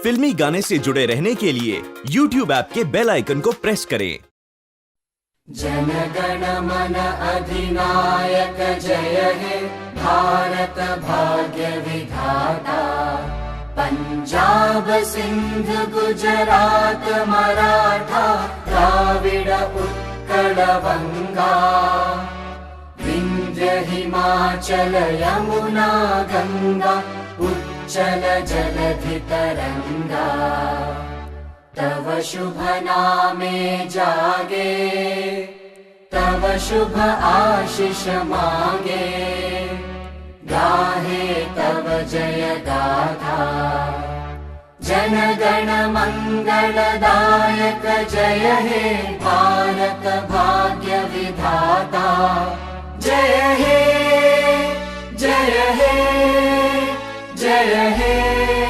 फिल्मी गाने से जुड़े रहने के लिए YouTube ऐप के बेल आइकन को प्रेस करें। जन गण मन अधिनायक जय हे भारत भाग्य विधाता। पंजाब सिंध गुजरात मराठा द्राविड उत्कल बंगा। विंध्य हिमाचल यमुना गंगा उच्चल जलधि तरंगा। तव शुभ नामे जागे तव शुभ आशीष मांगे। गाहे तव जय गाथा जन गण मंगलदायक जय हे भारत भाग्य विधाता। जय हे जय हे जय हे।